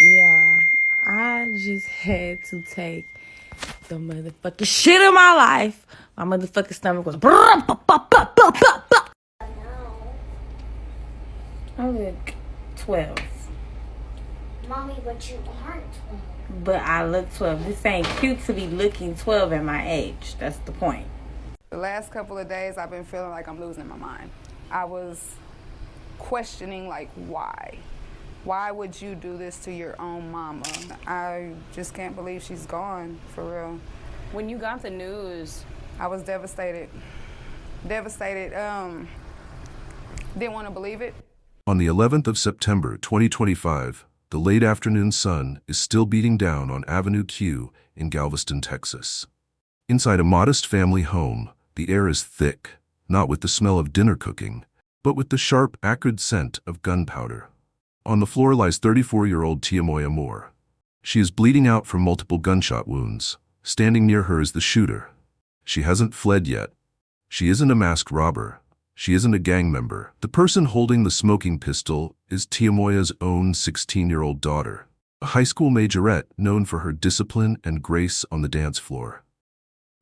Yeah, I just had to take the motherfucking shit of my life. My motherfucking stomach was. I look 12. Mommy, but you aren't 12. But I look 12. This ain't cute to be looking 12 at my age. That's the point. The last couple of days, I've been feeling like I'm losing my mind. I was questioning, like, why? Why would you do this to your own mama? I just can't believe she's gone, for real. When you got the news, I was devastated. Devastated. Didn't want to believe it. On the 11th of September, 2025, the late afternoon sun is still beating down on Avenue Q in Galveston, Texas. Inside a modest family home, the air is thick, not with the smell of dinner cooking, but with the sharp, acrid scent of gunpowder. On the floor lies 34-year-old Tiamoya Moore. She is bleeding out from multiple gunshot wounds. Standing near her is the shooter. She hasn't fled yet. She isn't a masked robber. She isn't a gang member. The person holding the smoking pistol is Tiamoya's own 16-year-old daughter, a high school majorette known for her discipline and grace on the dance floor.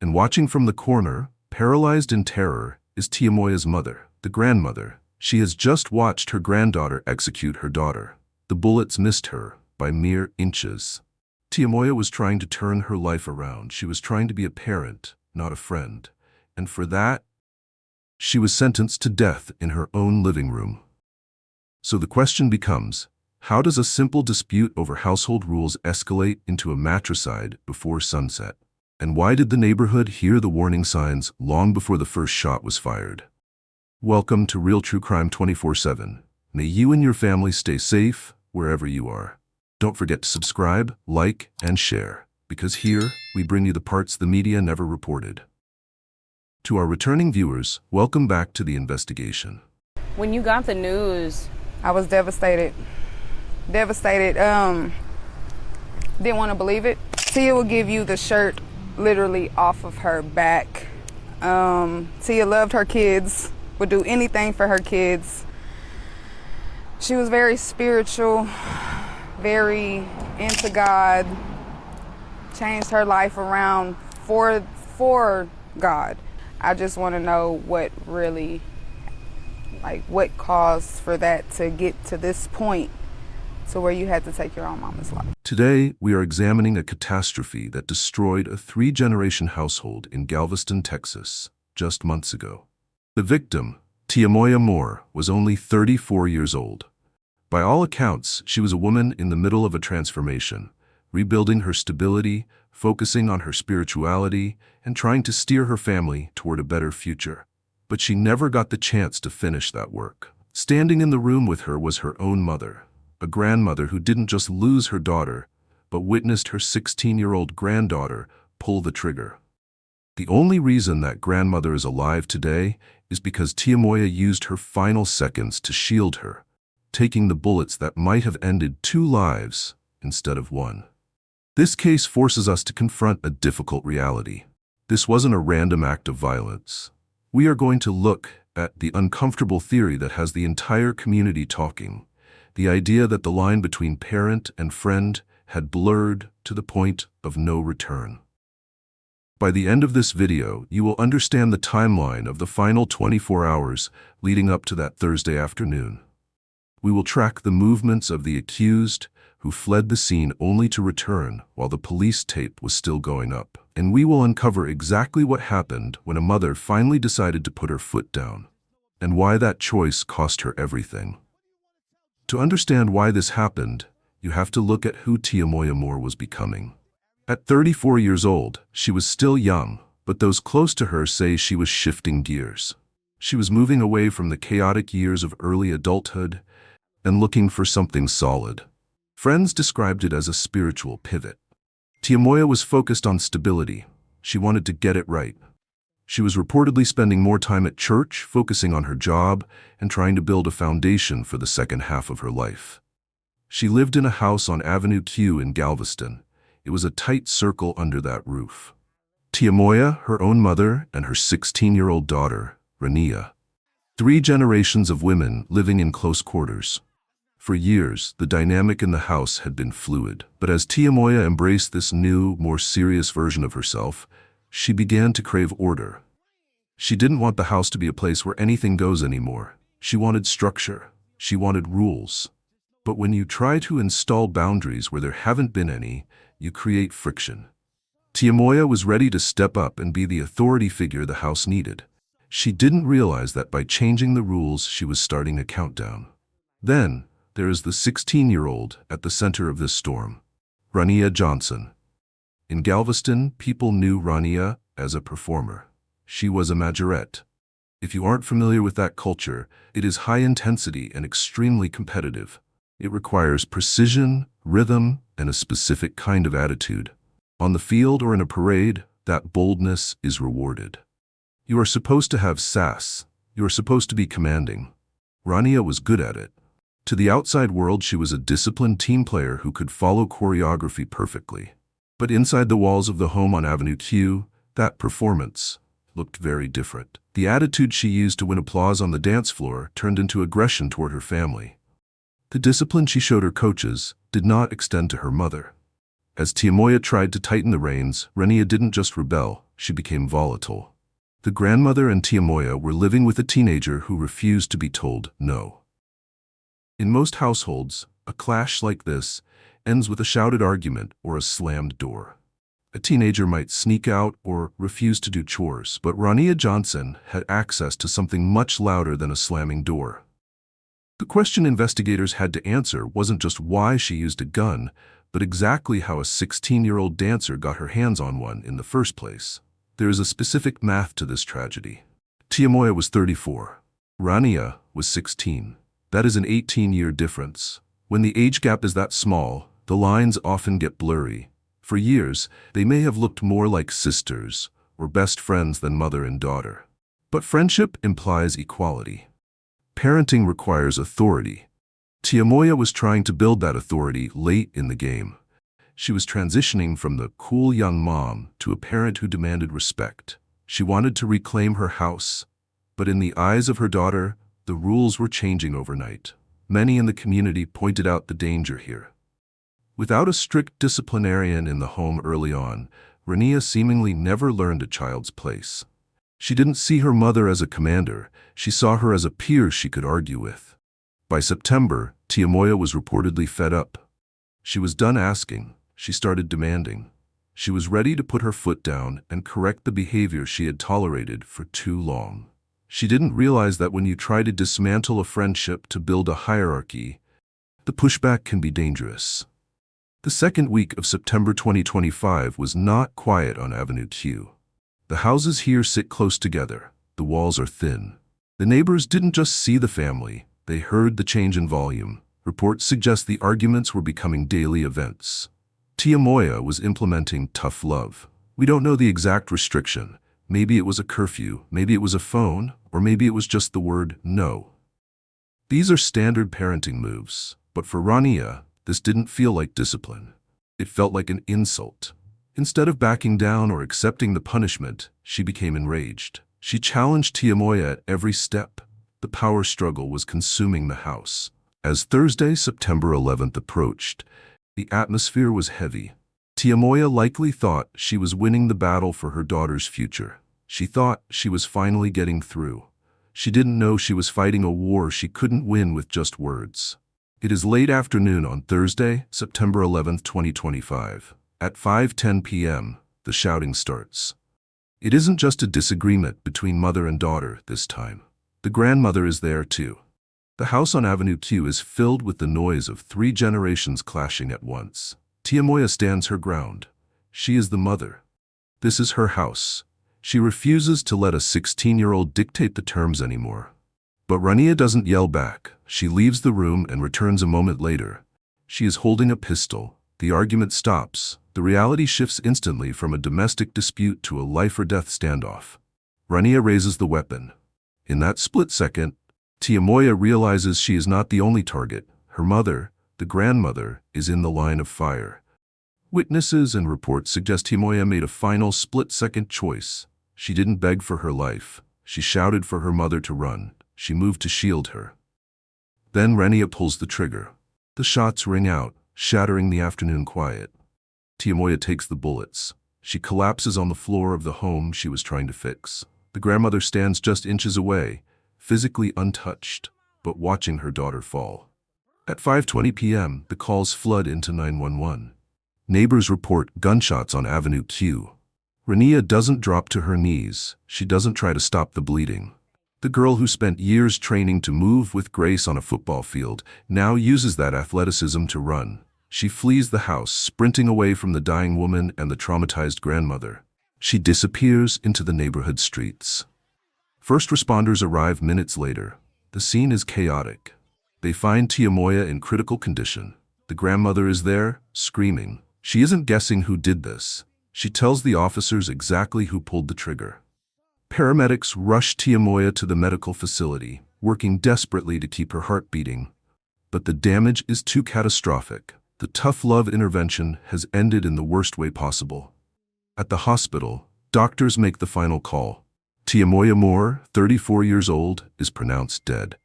And watching from the corner, paralyzed in terror, is Tiamoya's mother, the grandmother. She has just watched her granddaughter execute her daughter. The bullets missed her by mere inches. Tiamoya was trying to turn her life around. She was trying to be a parent, not a friend. And for that, she was sentenced to death in her own living room. So the question becomes, how does a simple dispute over household rules escalate into a matricide before sunset? And why did the neighborhood hear the warning signs long before the first shot was fired? Welcome to Real True Crime 24/7. May you and your family stay safe wherever you are. Don't forget to subscribe, like, and share, because here we bring you the parts the media never reported. To our returning viewers, welcome back to the investigation. when you got the news, I was devastated. Devastated. Didn't want to believe it. Tia will give you the shirt literally off of her back. Tia loved her kids, would do anything for her kids. She was very spiritual, very into God, changed her life around for God. I just want to know what really, what caused for that to get to this point to where you had to take your own mama's life. Today, we are examining a catastrophe that destroyed a 3-generation household in Galveston, Texas, just months ago. The victim, Tiamoya Moore, was only 34 years old. By all accounts, she was a woman in the middle of a transformation, rebuilding her stability, focusing on her spirituality, and trying to steer her family toward a better future. But she never got the chance to finish that work. Standing in the room with her was her own mother, a grandmother who didn't just lose her daughter, but witnessed her 16-year-old granddaughter pull the trigger. The only reason that grandmother is alive today is because Tiamoya used her final seconds to shield her, taking the bullets that might have ended 2 lives instead of 1. This case forces us to confront a difficult reality. This wasn't a random act of violence. We are going to look at the uncomfortable theory that has the entire community talking, the idea that the line between parent and friend had blurred to the point of no return. By the end of this video, you will understand the timeline of the final 24 hours leading up to that Thursday afternoon. We will track the movements of the accused, who fled the scene only to return while the police tape was still going up. And we will uncover exactly what happened when a mother finally decided to put her foot down, and why that choice cost her everything. To understand why this happened, you have to look at who Tiamoya Moore was becoming. At 34 years old, she was still young, but those close to her say she was shifting gears. She was moving away from the chaotic years of early adulthood and looking for something solid. Friends described it as a spiritual pivot. Tiamoya was focused on stability. She wanted to get it right. She was reportedly spending more time at church, focusing on her job, and trying to build a foundation for the second half of her life. She lived in a house on Avenue Q in Galveston. It was a tight circle under that roof. Tiamoya, her own mother, and her 16-year-old daughter, Raniyah. 3 generations of women living in close quarters. For years, the dynamic in the house had been fluid, but as Tiamoya embraced this new, more serious version of herself, she began to crave order. She didn't want the house to be a place where anything goes anymore. She wanted structure. She wanted rules. But when you try to install boundaries where there haven't been any, you create friction. Tiamoya was ready to step up and be the authority figure the house needed. She didn't realize that by changing the rules, she was starting a countdown. Then, there is the 16-year-old at the center of this storm, Raniyah Johnson. In Galveston, people knew Raniyah as a performer. She was a majorette. If you aren't familiar with that culture, it is high intensity and extremely competitive. It requires precision, rhythm, and a specific kind of attitude. On the field or in a parade, that boldness is rewarded. You are supposed to have sass. You are supposed to be commanding. Raniyah was good at it. To the outside world, she was a disciplined team player who could follow choreography perfectly. But inside the walls of the home on Avenue Q, that performance looked very different. The attitude she used to win applause on the dance floor turned into aggression toward her family. The discipline she showed her coaches did not extend to her mother. As Tiamoya tried to tighten the reins, Raniyah didn't just rebel, she became volatile. The grandmother and Tiamoya were living with a teenager who refused to be told no. In most households, a clash like this ends with a shouted argument or a slammed door. A teenager might sneak out or refuse to do chores, but Raniyah Johnson had access to something much louder than a slamming door. The question investigators had to answer wasn't just why she used a gun, but exactly how a 16-year-old dancer got her hands on one in the first place. There is a specific math to this tragedy. Tiamoya was 34. Raniyah was 16. That is an 18-year difference. When the age gap is that small, the lines often get blurry. For years, they may have looked more like sisters or best friends than mother and daughter. But friendship implies equality. Parenting requires authority. Tiamoya was trying to build that authority late in the game. She was transitioning from the cool young mom to a parent who demanded respect. She wanted to reclaim her house, but in the eyes of her daughter, the rules were changing overnight. Many in the community pointed out the danger here. Without a strict disciplinarian in the home early on, Raniyah seemingly never learned a child's place. She didn't see her mother as a commander, she saw her as a peer she could argue with. By September, Tiamoya was reportedly fed up. She was done asking, she started demanding. She was ready to put her foot down and correct the behavior she had tolerated for too long. She didn't realize that when you try to dismantle a friendship to build a hierarchy, the pushback can be dangerous. The second week of September 2025 was not quiet on Avenue Q. The houses here sit close together. The walls are thin. The neighbors didn't just see the family, they heard the change in volume. Reports suggest the arguments were becoming daily events. Tiamoya was implementing tough love. We don't know the exact restriction. Maybe it was a curfew, maybe it was a phone, or maybe it was just the word no. These are standard parenting moves, but for Raniyah, this didn't feel like discipline. It felt like an insult. Instead of backing down or accepting the punishment, she became enraged. She challenged Tiamoya at every step. The power struggle was consuming the house. As Thursday, September 11th approached, the atmosphere was heavy. Tiamoya likely thought she was winning the battle for her daughter's future. She thought she was finally getting through. She didn't know she was fighting a war she couldn't win with just words. It is late afternoon on Thursday, September 11th, 2025. At 5:10 p.m., the shouting starts. It isn't just a disagreement between mother and daughter this time. The grandmother is there too. The house on Avenue Q is filled with the noise of 3 generations clashing at once. Tiamoya stands her ground. She is the mother. This is her house. She refuses to let a 16-year-old dictate the terms anymore. But Raniyah doesn't yell back. She leaves the room and returns a moment later. She is holding a pistol. The argument stops. The reality shifts instantly from a domestic dispute to a life-or-death standoff. Raniyah raises the weapon. In that split second, Tiamoya realizes she is not the only target. Her mother, the grandmother, is in the line of fire. Witnesses and reports suggest Tiamoya made a final split-second choice. She didn't beg for her life. She shouted for her mother to run. She moved to shield her. Then Raniyah pulls the trigger. The shots ring out, shattering the afternoon quiet. Tiamoya takes the bullets. She collapses on the floor of the home she was trying to fix. The grandmother stands just inches away, physically untouched, but watching her daughter fall. At 5:20 p.m., the calls flood into 911. Neighbors report gunshots on Avenue Q. Raniyah doesn't drop to her knees. She doesn't try to stop the bleeding. The girl who spent years training to move with grace on a football field now uses that athleticism to run. She flees the house, sprinting away from the dying woman and the traumatized grandmother. She disappears into the neighborhood streets. First responders arrive minutes later. The scene is chaotic. They find Tiamoya in critical condition. The grandmother is there, screaming. She isn't guessing who did this. She tells the officers exactly who pulled the trigger. Paramedics rush Tiamoya to the medical facility, working desperately to keep her heart beating. But the damage is too catastrophic. The tough love intervention has ended in the worst way possible. At the hospital, doctors make the final call. Tiamoya Moore, 34 years old, is pronounced dead.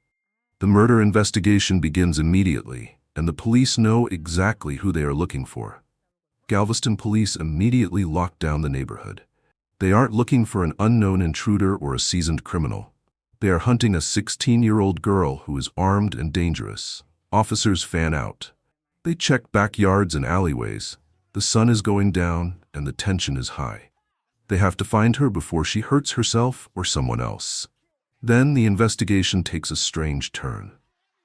The murder investigation begins immediately, and the police know exactly who they are looking for. Galveston police immediately lock down the neighborhood. They aren't looking for an unknown intruder or a seasoned criminal. They are hunting a 16-year-old girl who is armed and dangerous. Officers fan out. They check backyards and alleyways. The sun is going down and the tension is high. They have to find her before she hurts herself or someone else. Then the investigation takes a strange turn.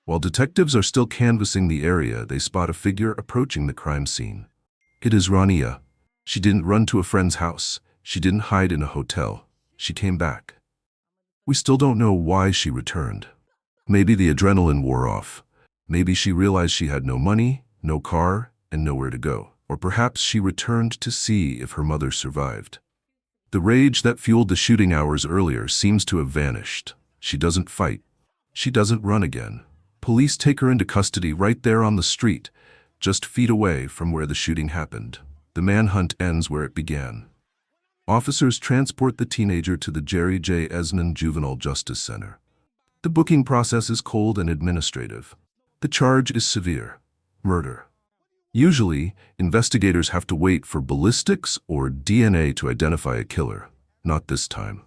While detectives are still canvassing the area, they spot a figure approaching the crime scene. It is Raniyah. She didn't run to a friend's house. She didn't hide in a hotel. She came back. We still don't know why she returned. Maybe the adrenaline wore off. Maybe she realized she had no money, no car, and nowhere to go. Or perhaps she returned to see if her mother survived. The rage that fueled the shooting hours earlier seems to have vanished. She doesn't fight. She doesn't run again. Police take her into custody right there on the street, just feet away from where the shooting happened. The manhunt ends where it began. Officers transport the teenager to the Jerry J. Esmond Juvenile Justice Center. The booking process is cold and administrative. The charge is severe: murder. Usually, investigators have to wait for ballistics or DNA to identify a killer. Not this time.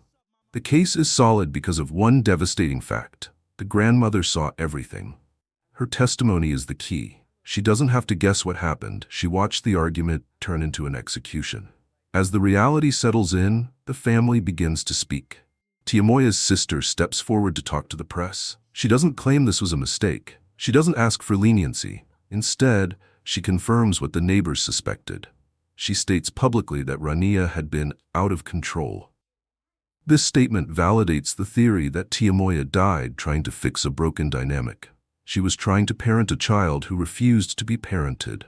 The case is solid because of one devastating fact. The grandmother saw everything. Her testimony is the key. She doesn't have to guess what happened. She watched the argument turn into an execution. As the reality settles in, the family begins to speak. Tiamoya's sister steps forward to talk to the press. She doesn't claim this was a mistake. She doesn't ask for leniency. Instead, she confirms what the neighbors suspected. She states publicly that Raniyah had been out of control. This statement validates the theory that Tiamoya died trying to fix a broken dynamic. She was trying to parent a child who refused to be parented.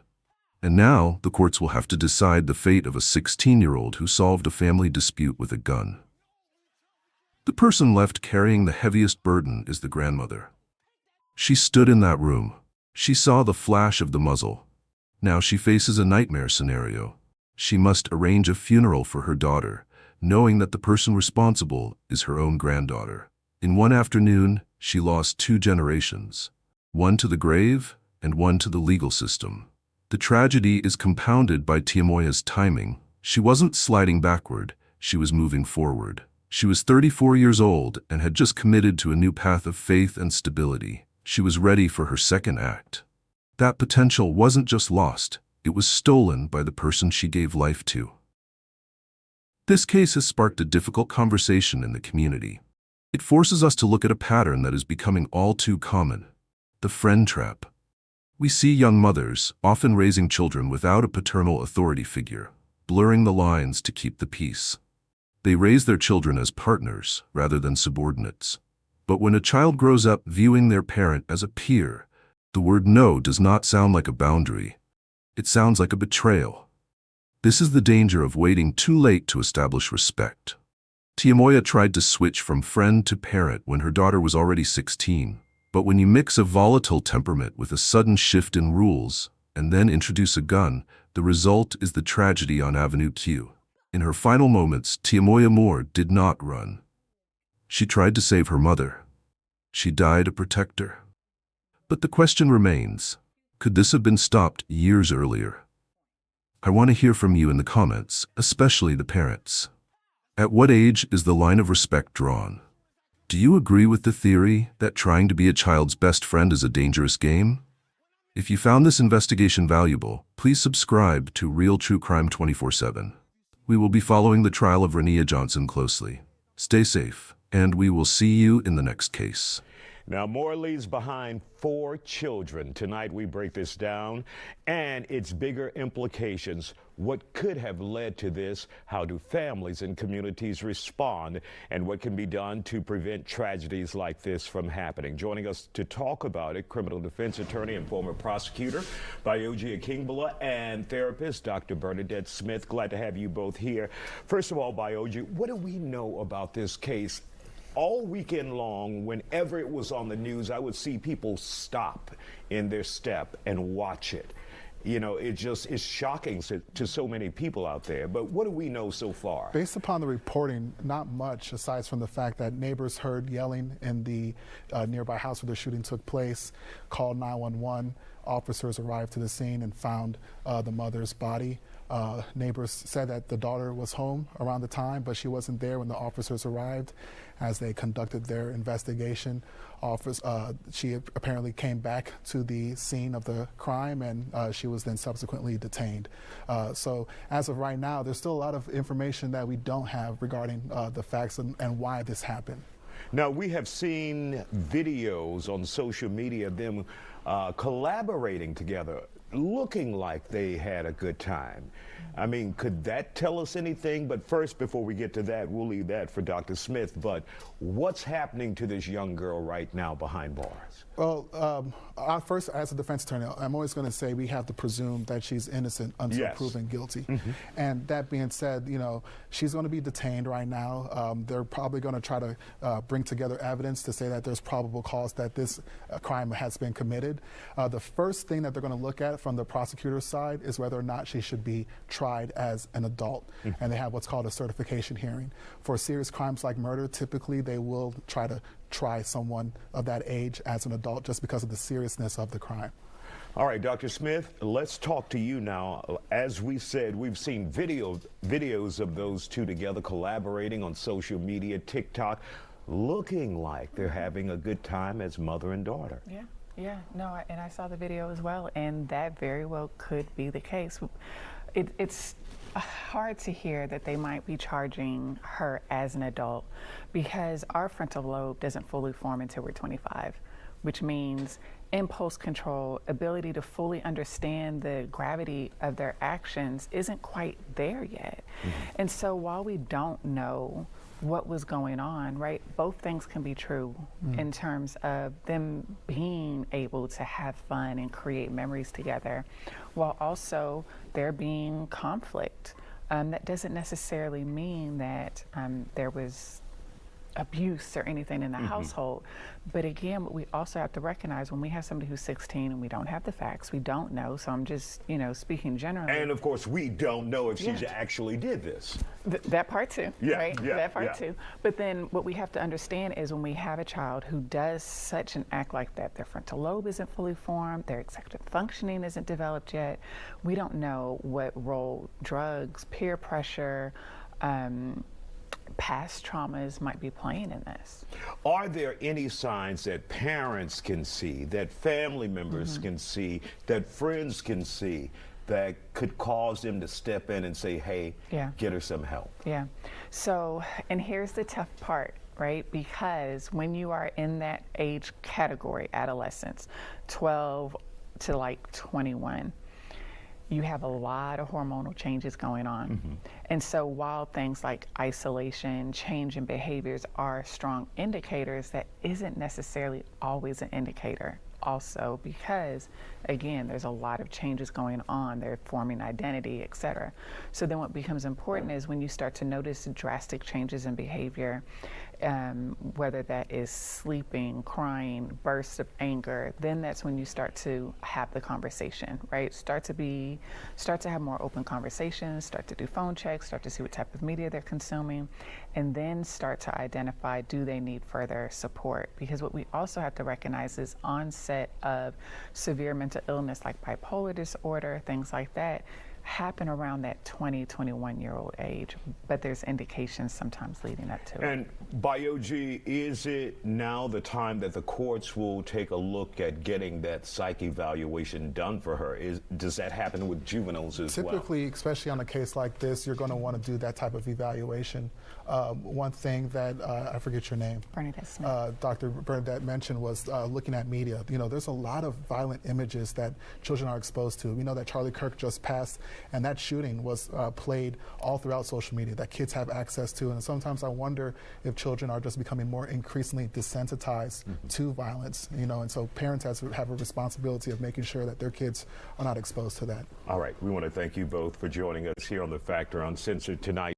And now, the courts will have to decide the fate of a 16-year-old who solved a family dispute with a gun. The person left carrying the heaviest burden is the grandmother. She stood in that room. She saw the flash of the muzzle. Now she faces a nightmare scenario. She must arrange a funeral for her daughter, knowing that the person responsible is her own granddaughter. In one afternoon, she lost 2 generations, one to the grave and one to the legal system. The tragedy is compounded by Tiamoya's timing. She wasn't sliding backward, she was moving forward. She was 34 years old and had just committed to a new path of faith and stability. She was ready for her second act. That potential wasn't just lost, it was stolen by the person she gave life to. This case has sparked a difficult conversation in the community. It forces us to look at a pattern that is becoming all too common: the friend trap. We see young mothers, often raising children without a paternal authority figure, blurring the lines to keep the peace. They raise their children as partners rather than subordinates. But when a child grows up viewing their parent as a peer, the word no does not sound like a boundary. It sounds like a betrayal. This is the danger of waiting too late to establish respect. Tiamoya tried to switch from friend to parent when her daughter was already 16. But when you mix a volatile temperament with a sudden shift in rules and then introduce a gun, the result is the tragedy on Avenue Q. In her final moments, Tiamoya Moore did not run. She tried to save her mother. She died a protector. But the question remains, could this have been stopped years earlier? I want to hear from you in the comments, especially the parents. At what age is the line of respect drawn? Do you agree with the theory that trying to be a child's best friend is a dangerous game? If you found this investigation valuable, please subscribe to Real True Crime 24/7. We will be following the trial of Raniyah Johnson closely. Stay safe, and we will see you in the next case. Now, Moore leaves behind 4 children. Tonight, we break this down and its bigger implications. What could have led to this? How do families and communities respond? And what can be done to prevent tragedies like this from happening? Joining us to talk about it, criminal defense attorney and former prosecutor Bayoji Akingbala and therapist Dr. Bernadette Smith. Glad to have you both here. First of all, Bayoji, what do we know about this case? All weekend long, whenever it was on the news, I would see people stop in their step and watch it. You know, it just is shocking to so many people out there. But what do we know so far? Based upon the reporting, not much, aside from the fact that neighbors heard yelling in the nearby house where the shooting took place, called 911. Officers arrived to the scene and found the mother's body. Neighbors said that the daughter was home around the time, but she wasn't there when the officers arrived. As they conducted their investigation, she apparently came back to the scene of the crime, and she was then subsequently detained. So as of right now, there's still a lot of information that we don't have regarding the facts and why this happened. Now, we have seen videos on social media of them collaborating together, looking like they had a good time. I mean, could that tell us anything? But first, before we get to that, we'll leave that for Dr. Smith. But what's happening to this young girl right now behind bars? Well, first, as a defense attorney, I'm always going to say we have to presume that she's innocent until proven guilty. And that being said, you know, she's going to be detained right now. They're probably going to try to bring together evidence to say that there's probable cause that this crime has been committed. The first thing that they're going to look at from the prosecutor's side is whether or not she should be tried as an adult. And they have what's called a certification hearing. For serious crimes like murder, typically they will try to try someone of that age as an adult just because of the seriousness of the crime. All right, Dr. Smith, let's talk to you now. As we said, we've seen videos of those two together collaborating on social media, TikTok, looking like they're having a good time as mother and daughter. Yeah, no, and I saw the video as well, and that very well could be the case. It's hard to hear that they might be charging her as an adult because our frontal lobe doesn't fully form until we're 25, which means impulse control, ability to fully understand the gravity of their actions isn't quite there yet. And so while we don't know what was going on, right, both things can be true in terms of them being able to have fun and create memories together, while also there being conflict. That doesn't necessarily mean that there was abuse or anything in the household. But again, what we also have to recognize when we have somebody who's 16 and we don't have the facts, we don't know. So I'm just, you know, speaking generally. And of course, we don't know if she actually did this. That part too, right? That part too. too. But then what we have to understand is when we have a child who does such an act like that, their frontal lobe isn't fully formed, their executive functioning isn't developed yet. We don't know what role drugs, peer pressure, past traumas might be playing in this. Are there any signs that parents can see, that family members can see, that friends can see, that could cause them to step in and say, hey, get her some help? Yeah. So, and here's the tough part, right? Because when you are in that age category, adolescence, 12 to like 21, you have a lot of hormonal changes going on. And so while things like isolation, change in behaviors are strong indicators, that isn't necessarily always an indicator also because, again, there's a lot of changes going on. They're forming identity, etc. So then what becomes important is when you start to notice drastic changes in behavior, whether that is sleeping, crying, bursts of anger, then that's when you start to have the conversation, right? Start to have more open conversations, start to do phone checks, start to see what type of media they're consuming, and then start to identify, do they need further support? Because what we also have to recognize is onset of severe mental illness like bipolar disorder, things like that, happen around that 21-year-old age, but there's indications sometimes leading up to it. And Bayoji, is it now the time that the courts will take a look at getting that psych evaluation done for her? Does that happen with juveniles as well? Typically, especially on a case like this, you're going to want to do that type of evaluation. One thing that, I forget your name, Bernadette Smith. Dr. Bernadette mentioned was looking at media. You know, there's a lot of violent images that children are exposed to. We know that Charlie Kirk just passed, and that shooting was played all throughout social media that kids have access to. And sometimes I wonder if children are just becoming more increasingly desensitized to violence, you know, and so parents have a responsibility of making sure that their kids are not exposed to that. All right, we want to thank you both for joining us here on The Factor Uncensored tonight.